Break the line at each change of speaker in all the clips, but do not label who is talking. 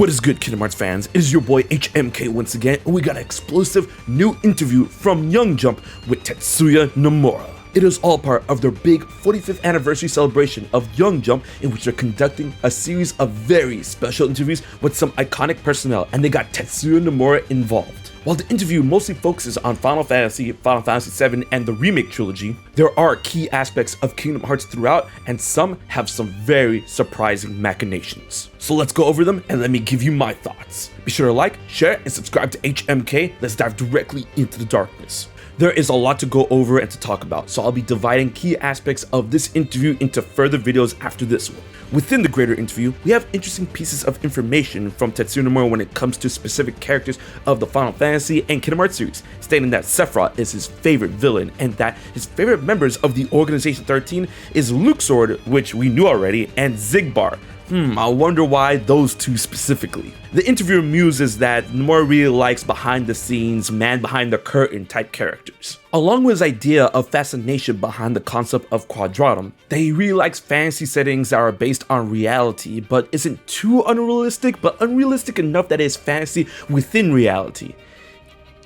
What is good, Kingdom Hearts fans? It is your boy HMK once again, and we got an explosive new interview from Young Jump with Tetsuya Nomura. It is all part of their big 45th anniversary celebration of Young Jump, in which they're conducting a series of very special interviews with some iconic personnel, and they got Tetsuya Nomura involved. While the interview mostly focuses on Final Fantasy VII, and the remake trilogy, there are key aspects of Kingdom Hearts throughout, and some have some very surprising machinations. So let's go over them and let me give you my thoughts. Be sure to like, share, and subscribe to HMK. Let's dive directly into the darkness. There is a lot to go over and to talk about, so I'll be dividing key aspects of this interview into further videos after this one. Within the greater interview, we have interesting pieces of information from Tetsuya Nomura when it comes to specific characters of the Final Fantasy and Kingdom Hearts series, stating that Sephiroth is his favorite villain and that his favorite members of the Organization 13 is Luxord, which we knew already, and Xigbar. I wonder why those two specifically. The interviewer muses that Nomura really likes behind the scenes, man behind the curtain type characters. Along with his idea of fascination behind the concept of Quadratum, that he really likes fantasy settings that are based on reality, but isn't too unrealistic, but unrealistic enough that it is fantasy within reality.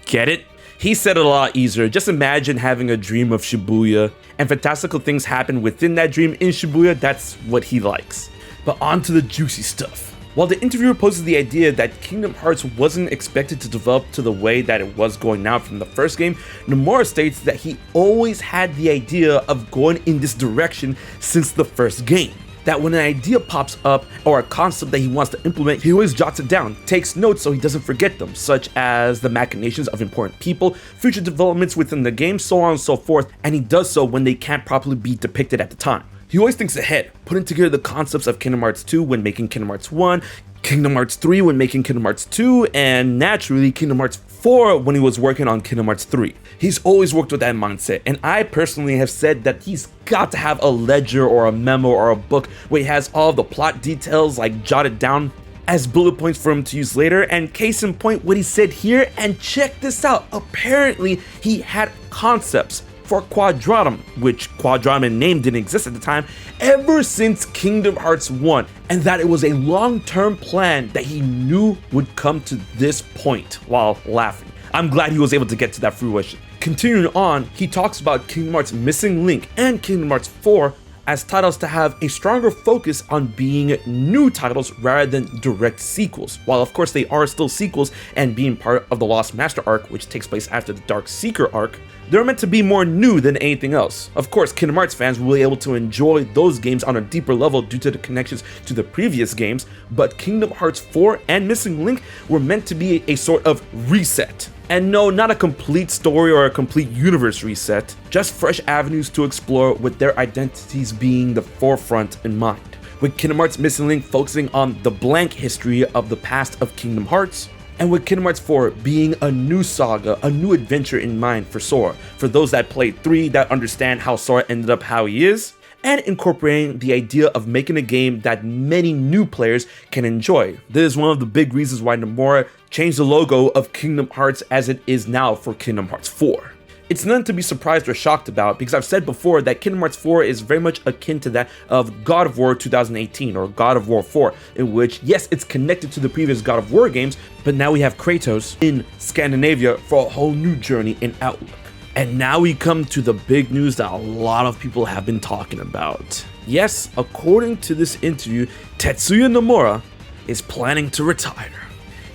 Get it? He said it a lot easier. Just imagine having a dream of Shibuya, and fantastical things happen within that dream in Shibuya. That's what he likes. But on to the juicy stuff. While the interviewer poses the idea that Kingdom Hearts wasn't expected to develop to the way that it was going now from the first game, Nomura states that he always had the idea of going in this direction since the first game. That when an idea pops up or a concept that he wants to implement, he always jots it down, takes notes so he doesn't forget them, such as the machinations of important people, future developments within the game, so on and so forth, and he does so when they can't properly be depicted at the time. He always thinks ahead, putting together the concepts of Kingdom Hearts 2 when making Kingdom Hearts 1, Kingdom Hearts 3 when making Kingdom Hearts 2, and naturally Kingdom Hearts 4 when he was working on Kingdom Hearts 3. He's always worked with that mindset, and I personally have said that he's got to have a ledger or a memo or a book where he has all the plot details like jotted down as bullet points for him to use later, and case in point what he said here, and check this out, apparently he had concepts for Quadratum, which Quadratum in name didn't exist at the time, ever since Kingdom Hearts 1, and that it was a long-term plan that he knew would come to this point, while laughing. I'm glad he was able to get to that fruition. Continuing on, he talks about Kingdom Hearts Missing Link and Kingdom Hearts 4 as titles to have a stronger focus on being new titles rather than direct sequels. While of course they are still sequels and being part of the Lost Master arc, which takes place after the Dark Seeker arc, they're meant to be more new than anything else. Of course, Kingdom Hearts fans will be able to enjoy those games on a deeper level due to the connections to the previous games, but Kingdom Hearts 4 and Missing Link were meant to be a sort of reset. And no, not a complete story or a complete universe reset, just fresh avenues to explore with their identities being the forefront in mind. With Kingdom Hearts Missing Link focusing on the blank history of the past of Kingdom Hearts, and with Kingdom Hearts 4 being a new saga, a new adventure in mind for Sora, for those that played 3 that understand how Sora ended up how he is, and incorporating the idea of making a game that many new players can enjoy. This is one of the big reasons why Nomura changed the logo of Kingdom Hearts as it is now for Kingdom Hearts 4. It's nothing to be surprised or shocked about, because I've said before that Kingdom Hearts 4 is very much akin to that of God of War 2018 or God of War 4, in which, yes, it's connected to the previous God of War games, but now we have Kratos in Scandinavia for a whole new journey in outlook. And now we come to the big news that a lot of people have been talking about. Yes, according to this interview, Tetsuya Nomura is planning to retire.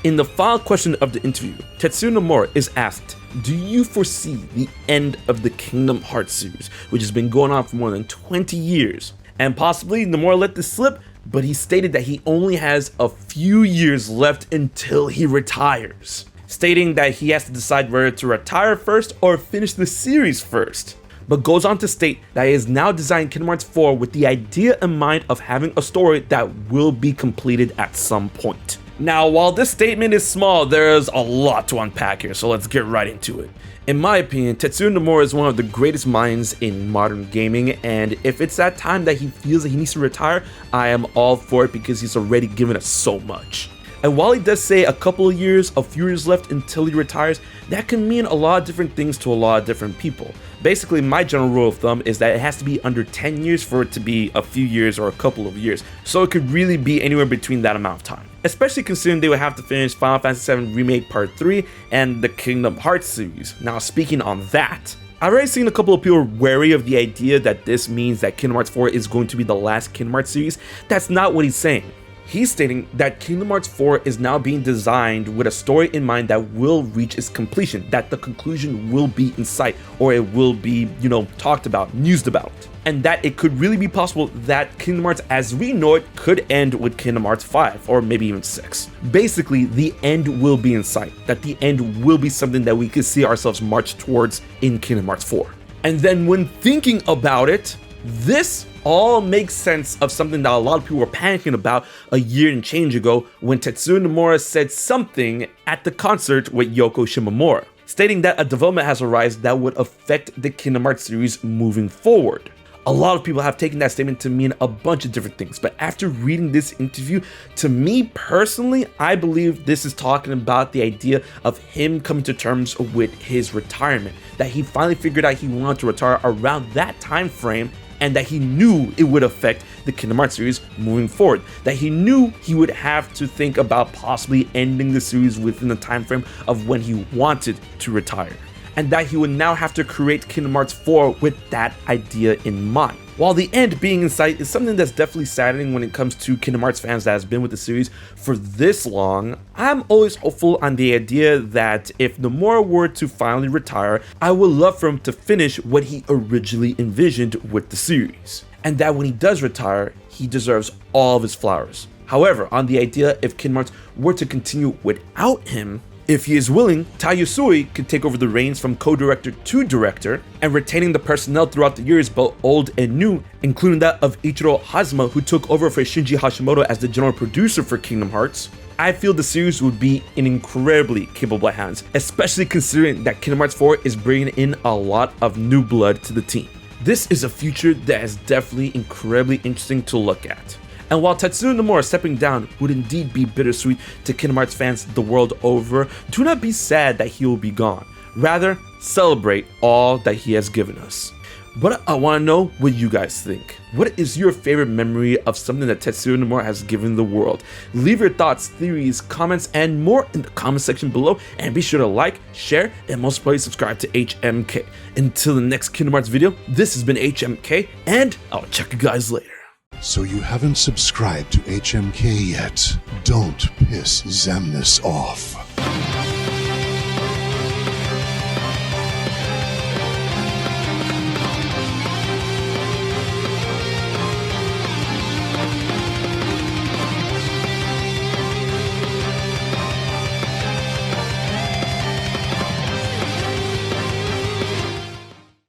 In the final question of the interview, Tetsuya Nomura is asked, do you foresee the end of the Kingdom Hearts series, which has been going on for more than 20 years? And possibly Nomura let this slip, but he stated that he only has a few years left until he retires, stating that he has to decide whether to retire first or finish the series first. But goes on to state that he has now designed Kingdom Hearts 4 with the idea in mind of having a story that will be completed at some point. Now, while this statement is small, there's a lot to unpack here, so let's get right into it. In my opinion, Tetsuya Nomura is one of the greatest minds in modern gaming, and if it's that time that he feels that he needs to retire, I am all for it because he's already given us so much. And while he does say a couple of years, a few years left until he retires, that can mean a lot of different things to a lot of different people. Basically, my general rule of thumb is that it has to be under 10 years for it to be a few years or a couple of years. So it could really be anywhere between that amount of time. Especially considering they would have to finish Final Fantasy VII Remake Part 3 and the Kingdom Hearts series. Now, speaking on that, I've already seen a couple of people wary of the idea that this means that Kingdom Hearts 4 is going to be the last Kingdom Hearts series. That's not what he's saying. He's stating that Kingdom Hearts 4 is now being designed with a story in mind that will reach its completion, that the conclusion will be in sight, or it will be, talked about, mused about. And that it could really be possible that Kingdom Hearts as we know it could end with Kingdom Hearts 5, or maybe even 6. Basically, the end will be in sight, that the end will be something that we could see ourselves march towards in Kingdom Hearts 4. And then when thinking about it, this all makes sense of something that a lot of people were panicking about a year and change ago when Tetsuya Nomura said something at the concert with Yoko Shimomura, stating that a development has arisen that would affect the Kingdom Hearts series moving forward. A lot of people have taken that statement to mean a bunch of different things, but after reading this interview, to me personally, I believe this is talking about the idea of him coming to terms with his retirement, that he finally figured out he wanted to retire around that time frame, and that he knew it would affect the Kingdom Hearts series moving forward, that he knew he would have to think about possibly ending the series within the time frame of when he wanted to retire, and that he would now have to create Kingdom Hearts 4 with that idea in mind. While the end being in sight is something that's definitely saddening when it comes to Kingdom Hearts fans that has been with the series for this long, I'm always hopeful on the idea that if Nomura were to finally retire, I would love for him to finish what he originally envisioned with the series. And that when he does retire, he deserves all of his flowers. However, on the idea if Kingdom Hearts were to continue without him, if he is willing, Taiyo Sui could take over the reins from co-director to director, and retaining the personnel throughout the years, both old and new, including that of Ichiro Hazuma, who took over for Shinji Hashimoto as the general producer for Kingdom Hearts. I feel the series would be in incredibly capable hands, especially considering that Kingdom Hearts 4 is bringing in a lot of new blood to the team. This is a future that is definitely incredibly interesting to look at. And while Tetsuya Nomura stepping down would indeed be bittersweet to Kingdom Hearts fans the world over, do not be sad that he will be gone. Rather, celebrate all that he has given us. But I want to know what you guys think. What is your favorite memory of something that Tetsuya Nomura has given the world? Leave your thoughts, theories, comments, and more in the comment section below, and be sure to like, share, and most importantly subscribe to HMK. Until the next Kingdom Hearts video, this has been HMK, and I'll check you guys later.
So you haven't subscribed to HMK yet? Don't piss Xemnas off.